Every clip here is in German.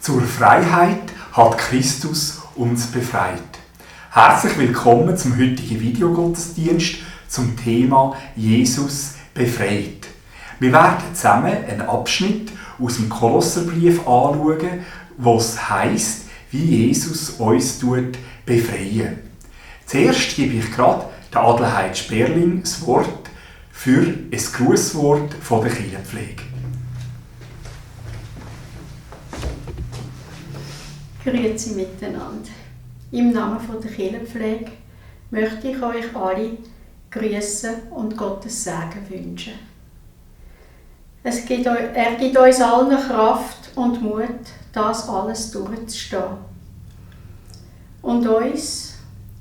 Zur Freiheit hat Christus uns befreit. Herzlich willkommen zum heutigen Videogottesdienst zum Thema Jesus befreit. Wir werden zusammen einen Abschnitt aus dem Kolosserbrief anschauen, was heisst, wie Jesus uns befreien. Zuerst gebe ich gerade der Adelheid Sperling das Wort für ein Grußwort von der Kirchenpflege. Grüezi miteinander. Im Namen der Kirchenpflege möchte ich euch alle grüßen und Gottes Segen wünschen. Er gibt uns allen Kraft und Mut, das alles durchzustehen. Und uns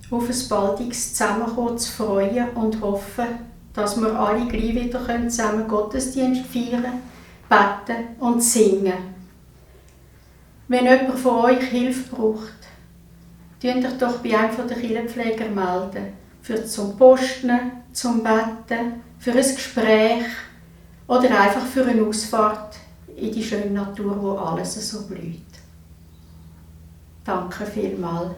auf ein baldiges Zusammenkommen zu freuen und hoffen, dass wir alle gleich wieder zusammen Gottesdienst feiern, beten und singen. Wenn jemand von euch Hilfe braucht, meldet euch doch bei einem der Kirchenpfleger melden. Zum Posten, zum Beten, für ein Gespräch oder einfach für eine Ausfahrt in die schöne Natur, wo alles so blüht. Danke vielmals.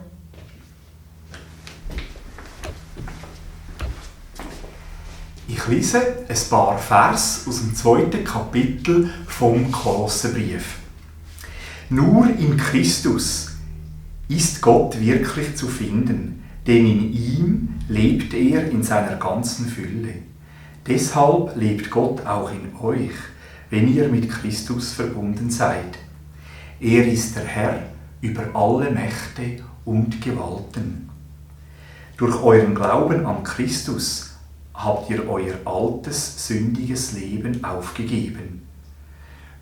Ich lese ein paar Vers aus dem 2. Kapitel vom Kolosserbrief. Nur in Christus ist Gott wirklich zu finden, denn in ihm lebt er in seiner ganzen Fülle. Deshalb lebt Gott auch in euch, wenn ihr mit Christus verbunden seid. Er ist der Herr über alle Mächte und Gewalten. Durch euren Glauben an Christus habt ihr euer altes, sündiges Leben aufgegeben.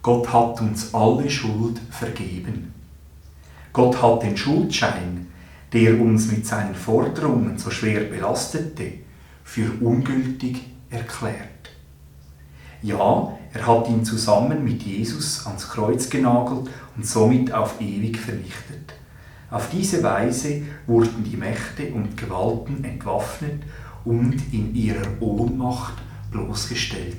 Gott hat uns alle Schuld vergeben. Gott hat den Schuldschein, der uns mit seinen Forderungen so schwer belastete, für ungültig erklärt. Ja, er hat ihn zusammen mit Jesus ans Kreuz genagelt und somit auf ewig vernichtet. Auf diese Weise wurden die Mächte und Gewalten entwaffnet und in ihrer Ohnmacht bloßgestellt.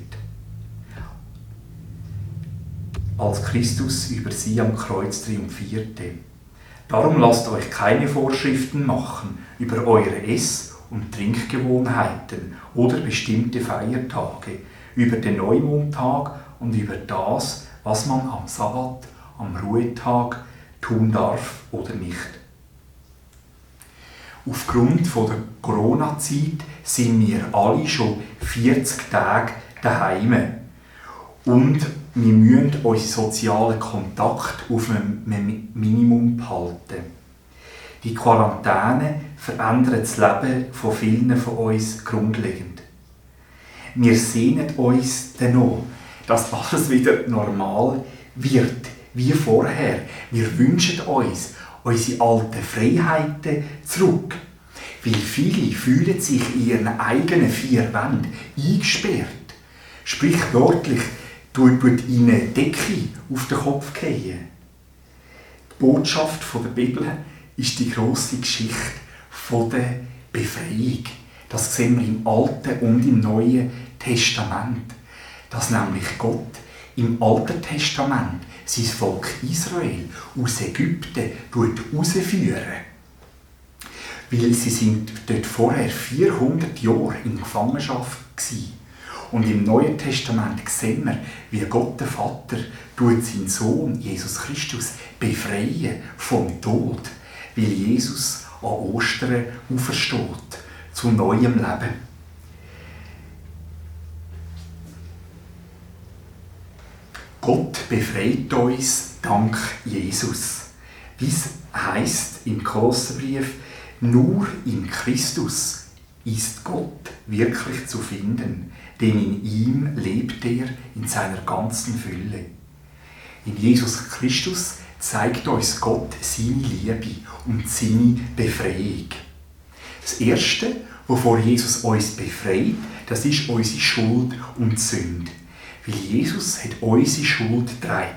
Als Christus über sie am Kreuz triumphierte. Darum lasst euch keine Vorschriften machen über eure Ess- und Trinkgewohnheiten oder bestimmte Feiertage, über den Neumondtag und über das, was man am Sabbat, am Ruhetag tun darf oder nicht. Aufgrund der Corona-Zeit sind wir alle schon 40 Tage daheim. Und wir müssen unseren sozialen Kontakt auf einem Minimum behalten. Die Quarantäne verändert das Leben von vielen von uns grundlegend. Wir sehnen uns danach, dass alles wieder normal wird, wie vorher. Wir wünschen uns unsere alten Freiheiten zurück. Weil viele fühlen sich in ihren eigenen 4 Wänden eingesperrt. Sprichwörtlich tut ihnen eine Decke auf den Kopf fallen. Die Botschaft der Bibel ist die grosse Geschichte der Befreiung. Das sehen wir im Alten und im Neuen Testament. Dass nämlich Gott im Alten Testament sein Volk Israel aus Ägypten herausführen. Weil sie sind dort vorher 400 Jahre in Gefangenschaft waren. Und im Neuen Testament sehen wir, wie Gott der Vater seinen Sohn Jesus Christus befreien vom Tod, weil Jesus an Ostern aufersteht zu neuem Leben. Gott befreit uns dank Jesus. Dies heisst im Kolosserbrief, nur in Christus ist Gott wirklich zu finden, denn in ihm lebt er in seiner ganzen Fülle. In Jesus Christus zeigt uns Gott seine Liebe und seine Befreiung. Das Erste, wovor Jesus uns befreit, das ist unsere Schuld und Sünde. Weil Jesus hat unsere Schuld getragen.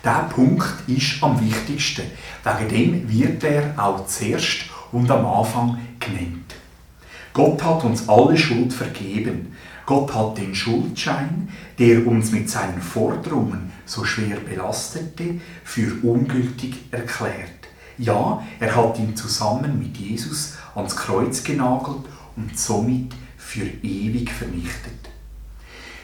Dieser Punkt ist am wichtigsten. Wegen dem wird er auch zuerst und am Anfang genannt. Gott hat uns alle Schuld vergeben. Gott hat den Schuldschein, der uns mit seinen Forderungen so schwer belastete, für ungültig erklärt. Ja, er hat ihn zusammen mit Jesus ans Kreuz genagelt und somit für ewig vernichtet.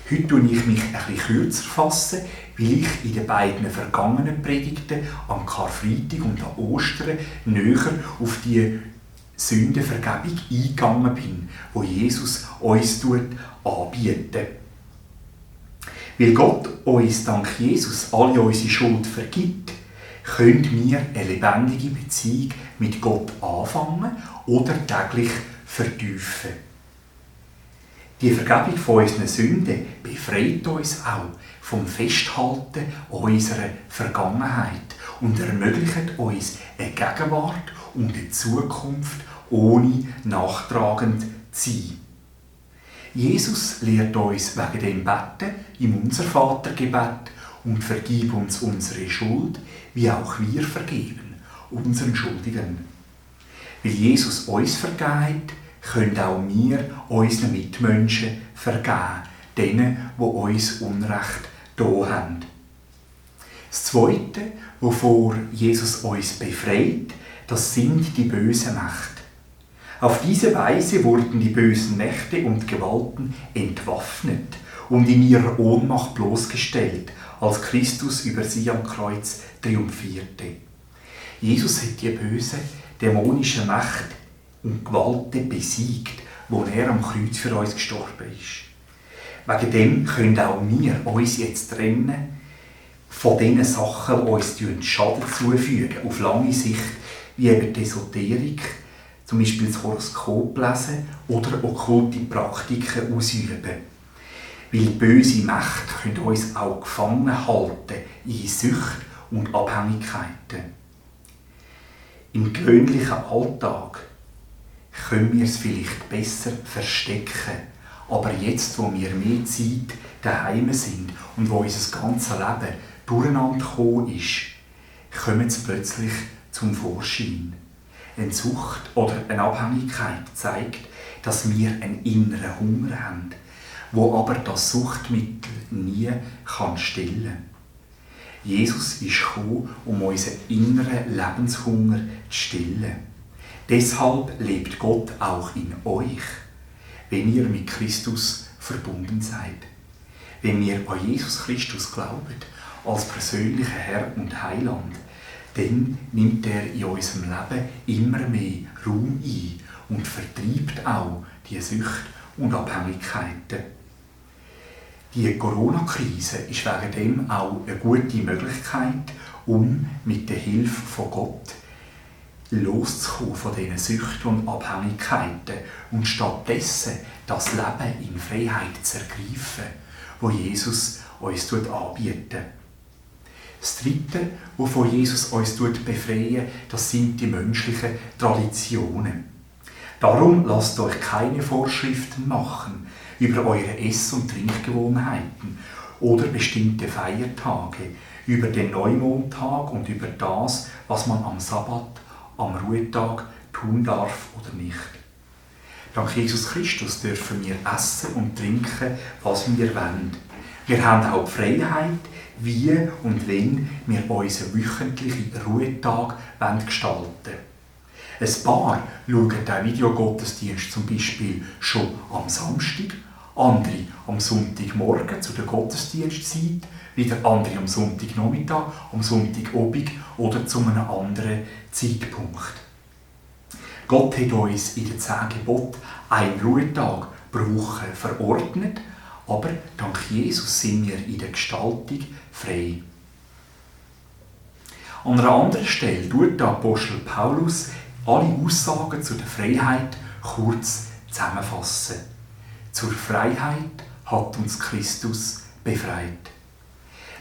Heute fasse ich mich ein bisschen kürzer fassen, weil ich in den beiden vergangenen Predigten am Karfreitag und an Ostern näher auf die Sündenvergebung eingegangen bin, wo Jesus uns anbietet. Weil Gott uns dank Jesus alle unsere Schuld vergibt, können wir eine lebendige Beziehung mit Gott anfangen oder täglich vertiefen. Die Vergebung von unseren Sünden befreit uns auch vom Festhalten an unserer Vergangenheit und ermöglicht uns eine Gegenwart und eine Zukunft ohne nachtragend zu sein. Jesus lehrt uns wegen dem Betten im Unser-Vater-Gebet und vergib uns unsere Schuld, wie auch wir vergeben unseren Schuldigen. Weil Jesus uns vergibt, können auch wir unseren Mitmenschen vergeben, denen, die uns Unrecht da haben. Das Zweite, wovor Jesus uns befreit, das sind die bösen Mächte. Auf diese Weise wurden die bösen Mächte und Gewalten entwaffnet und in ihrer Ohnmacht bloßgestellt, als Christus über sie am Kreuz triumphierte. Jesus hat die bösen, dämonischen Mächte und Gewalten besiegt, wo er am Kreuz für uns gestorben ist. Wegen dem können auch wir uns jetzt trennen von den Sachen, die uns Schaden zufügen, auf lange Sicht, wie eben die Esoterik, zum Beispiel das Horoskop lesen oder okkulte Praktiken ausüben. Weil böse Mächte können uns auch gefangen halten in Sucht und Abhängigkeiten. Im gewöhnlichen Alltag können wir es vielleicht besser verstecken, aber jetzt, wo wir mehr Zeit daheim sind und wo unser ganzes Leben durcheinander gekommen ist, kommen sie plötzlich zum Vorschein. Eine Sucht oder eine Abhängigkeit zeigt, dass wir einen inneren Hunger haben, wo aber das Suchtmittel nie stillen kann. Jesus ist gekommen, um unseren inneren Lebenshunger zu stillen. Deshalb lebt Gott auch in euch, wenn ihr mit Christus verbunden seid. Wenn wir an Jesus Christus glauben, als persönlicher Herr und Heiland, dann nimmt er in unserem Leben immer mehr Raum ein und vertreibt auch die Süchte und Abhängigkeiten. Die Corona-Krise ist wegen dem auch eine gute Möglichkeit, um mit der Hilfe von Gott loszukommen von diesen Süchten und Abhängigkeiten und stattdessen das Leben in Freiheit zu ergreifen, wo Jesus uns anbietet. Das Dritte, wovon Jesus uns befreien, das sind die menschlichen Traditionen. Darum lasst euch keine Vorschriften machen über eure Ess- und Trinkgewohnheiten oder bestimmte Feiertage, über den Neumondtag und über das, was man am Sabbat, am Ruhetag tun darf oder nicht. Dank Jesus Christus dürfen wir essen und trinken, was wir wollen. Wir haben auch die Freiheit, wie und wenn wir unseren wöchentlichen Ruhetag gestalten wollen. Ein paar schauen den Videogottesdienst zum Beispiel schon am Samstag, andere am Sonntagmorgen zu der Gottesdienstzeit, wieder andere am Sonntagnachmittag, am Sonntagabend oder zu einem anderen Zeitpunkt. Gott hat uns in den 10 Geboten einen Ruhetag pro Woche verordnet, aber dank Jesus sind wir in der Gestaltung frei. An einer anderen Stelle tut der Apostel Paulus alle Aussagen zu der Freiheit kurz zusammenfassen. Zur Freiheit hat uns Christus befreit.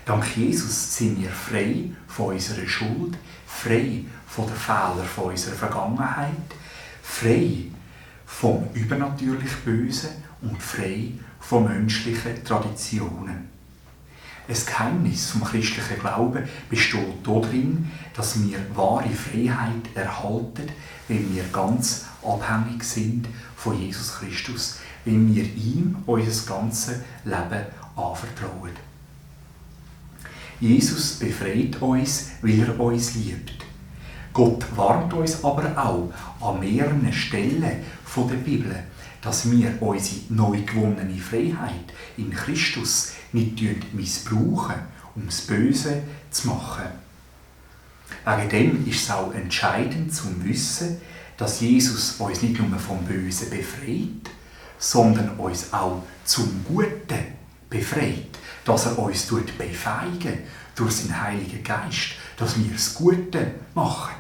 Dank Jesus sind wir frei von unserer Schuld, frei von den Fehlern von unserer Vergangenheit, frei vom übernatürlich Bösen und frei von menschlichen Traditionen. Ein Geheimnis vom christlichen Glauben besteht darin, dass wir wahre Freiheit erhalten, wenn wir ganz abhängig sind von Jesus Christus, wenn wir ihm unser ganzes Leben anvertrauen. Jesus befreit uns, weil er uns liebt. Gott warnt uns aber auch an mehreren Stellen der Bibel, dass wir unsere neu gewonnene Freiheit in Christus nicht missbrauchen, um das Böse zu machen. Wegen dem ist es auch entscheidend zu wissen, dass Jesus uns nicht nur vom Bösen befreit, sondern uns auch zum Guten befreit, dass er uns befähigen durch seinen Heiligen Geist, dass wir das Gute machen.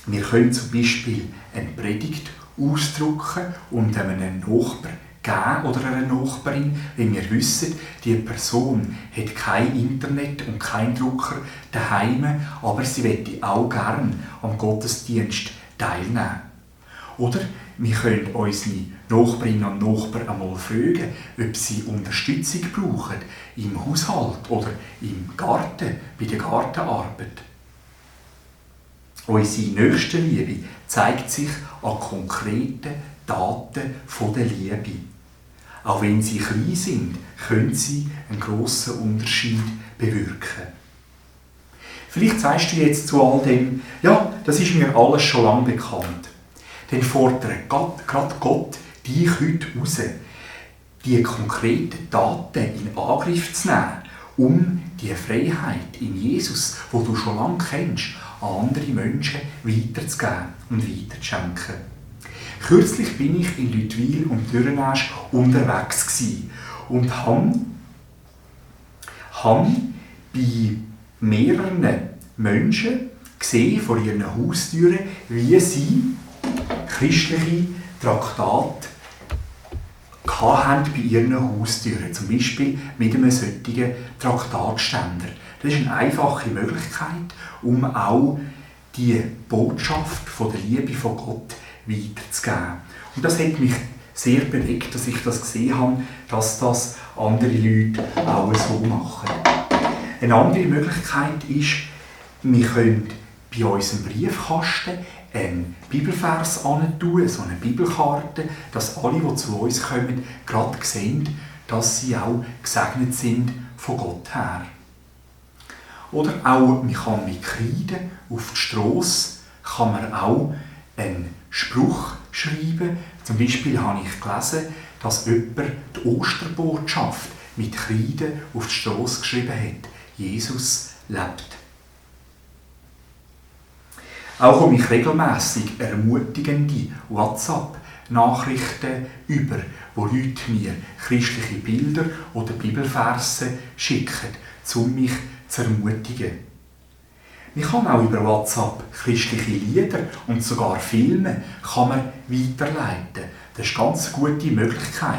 Wir können zum Beispiel eine Predigt ausdrucken und einem Nachbarn geben oder einer Nachbarin, wenn wir wissen, die Person hat kein Internet und keinen Drucker daheim, aber sie möchte auch gerne am Gottesdienst teilnehmen. Oder wir können unsere Nachbarinnen und Nachbarn einmal fragen, ob sie Unterstützung brauchen im Haushalt oder im Garten, bei der Gartenarbeit. Unsere Nächstenliebe zeigt sich an konkreten Taten der Liebe. Auch wenn sie klein sind, können sie einen grossen Unterschied bewirken. Vielleicht sagst du jetzt zu all dem, ja, das ist mir alles schon lange bekannt. Dann fordert gerade Gott dich heute raus, die konkreten Taten in Angriff zu nehmen, um die Freiheit in Jesus, die du schon lange kennst, an andere Menschen weiterzugeben und weiterzuschenken. Kürzlich bin ich in Lüttwil und Dürrenäsch unterwegs und habe bei mehreren Menschen gesehen vor ihren Haustüren, wie sie christliche Traktate hatten bei ihren Haustüren, zum Beispiel mit einem solchen Traktatständer. Das ist eine einfache Möglichkeit, um auch die Botschaft von der Liebe von Gott weiterzugeben. Und das hat mich sehr bewegt, dass ich das gesehen habe, dass das andere Leute auch so machen. Eine andere Möglichkeit ist, wir können bei unserem Briefkasten einen Bibelvers tun, so eine Bibelkarte, dass alle, die zu uns kommen, gerade sehen, dass sie auch gesegnet sind von Gott her. Oder auch, man kann mit Kreide auf die Strasse kann man auch einen Spruch schreiben. Zum Beispiel habe ich gelesen, dass jemand die Osterbotschaft mit Kreide auf die Strasse geschrieben hat. Jesus lebt. Auch komme ich regelmässig ermutigende WhatsApp-Nachrichten über, wo Leute mir christliche Bilder oder Bibelverse schicken, um mich zu ermutigen. Man kann auch über WhatsApp christliche Lieder und sogar Filme kann man weiterleiten. Das ist eine ganz gute Möglichkeit,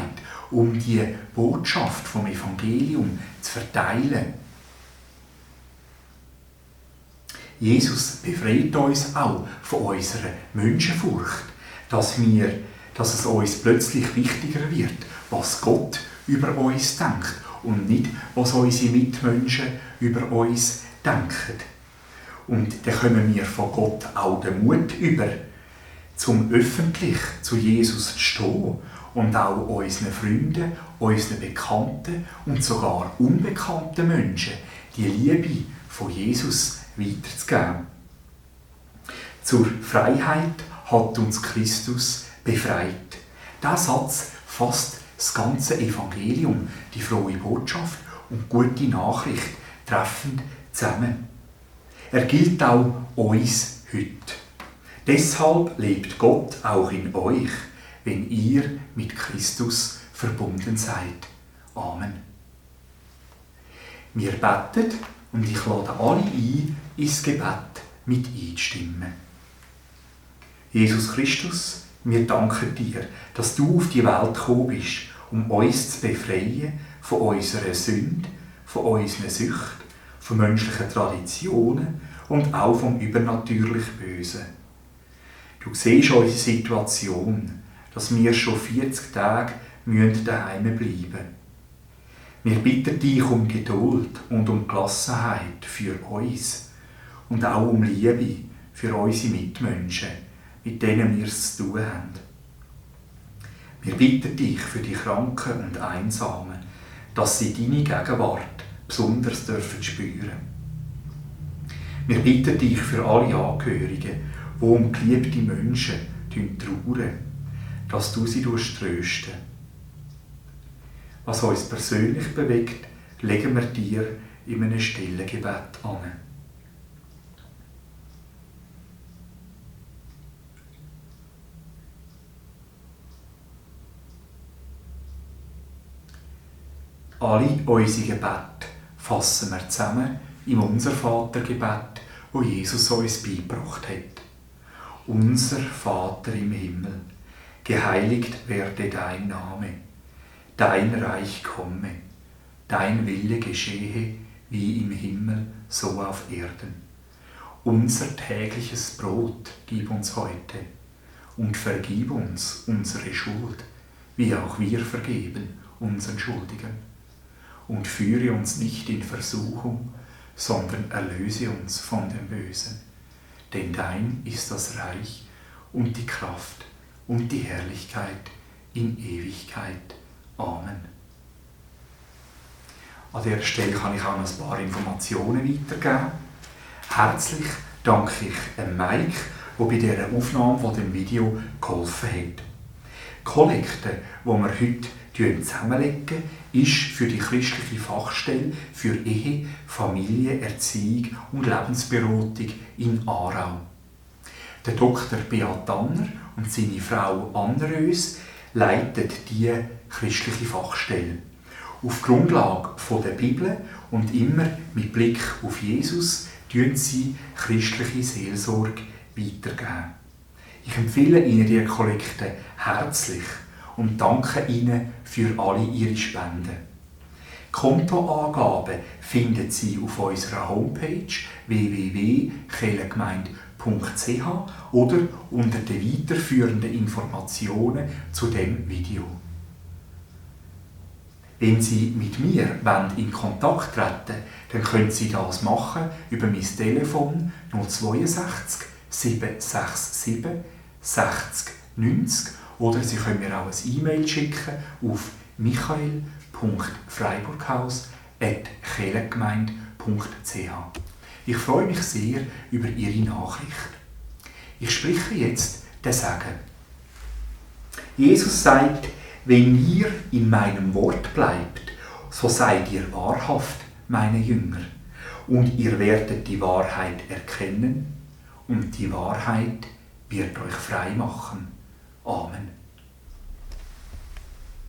um die Botschaft vom Evangelium zu verteilen. Jesus befreit uns auch von unserer Menschenfurcht, dass es uns plötzlich wichtiger wird, was Gott über uns denkt und nicht, was unsere Mitmenschen über uns denken. Und dann kommen wir von Gott auch den Mut über, zum öffentlich zu Jesus zu stehen und auch unseren Freunden, unseren Bekannten und sogar unbekannten Menschen die Liebe von Jesus weiterzugeben. Zur Freiheit hat uns Christus befreit. Dieser Satz fasst das ganze Evangelium, die frohe Botschaft und gute Nachricht treffend zusammen. Er gilt auch uns heute. Deshalb lebt Gott auch in euch, wenn ihr mit Christus verbunden seid. Amen. Wir beten und ich lade alle ein, ins Gebet mit einzustimmen. Jesus Christus, wir danken dir, dass du auf die Welt gekommen bist, um uns zu befreien von unserer Sünde, von unseren Süchten, von menschlichen Traditionen und auch vom übernatürlich Bösen. Du siehst unsere Situation, dass wir schon 40 Tage daheim bleiben müssen. Wir bitten dich um Geduld und um Gelassenheit für uns und auch um Liebe für unsere Mitmenschen, mit denen wir es zu tun haben. Wir bitten dich für die Kranken und Einsamen, dass sie deine Gegenwart besonders dürfen spüren. Wir bitten dich für alle Angehörigen, die um geliebte Menschen trauern, dass du sie trösten. Was uns persönlich bewegt, legen wir dir in einem stillen Gebet an. Alle unsere Gebete fassen wir zusammen im Unser-Vater-Gebet, wo Jesus uns beigebracht hat. Unser Vater im Himmel, geheiligt werde dein Name, dein Reich komme, dein Wille geschehe, wie im Himmel, so auf Erden. Unser tägliches Brot gib uns heute und vergib uns unsere Schuld, wie auch wir vergeben unseren Schuldigen. Und führe uns nicht in Versuchung, sondern erlöse uns von dem Bösen. Denn dein ist das Reich und die Kraft und die Herrlichkeit in Ewigkeit. Amen. An dieser Stelle kann ich auch noch ein paar Informationen weitergeben. Herzlich danke ich Mike, der bei dieser Aufnahme von dem Video geholfen hat. Die Kollekte, die wir heute zusammenlegen, ist für die christliche Fachstelle für Ehe, Familie, Erziehung und Lebensberatung in Aarau. Der Dr. Beat Tanner und seine Frau Anna Rös leiten die christliche Fachstelle. Auf Grundlage der Bibel und immer mit Blick auf Jesus tun sie christliche Seelsorge weitergeben. Ich empfehle Ihnen die Kollekte herzlich und danke Ihnen für alle Ihre Spenden. Kontoangaben finden Sie auf unserer Homepage www.kirchengemeinde.ch oder unter den weiterführenden Informationen zu dem Video. Wenn Sie mit mir in Kontakt treten wollen, dann können Sie das machen über mein Telefon 062 767 60 90 oder Sie können mir auch ein E-Mail schicken auf michael.freiburghaus@kirchengemeinde.ch. Ich freue mich sehr über Ihre Nachricht. Ich spreche jetzt den Segen. Jesus sagt, wenn ihr in meinem Wort bleibt, so seid ihr wahrhaft meine Jünger, und ihr werdet die Wahrheit erkennen, und die Wahrheit wird euch frei machen. Amen.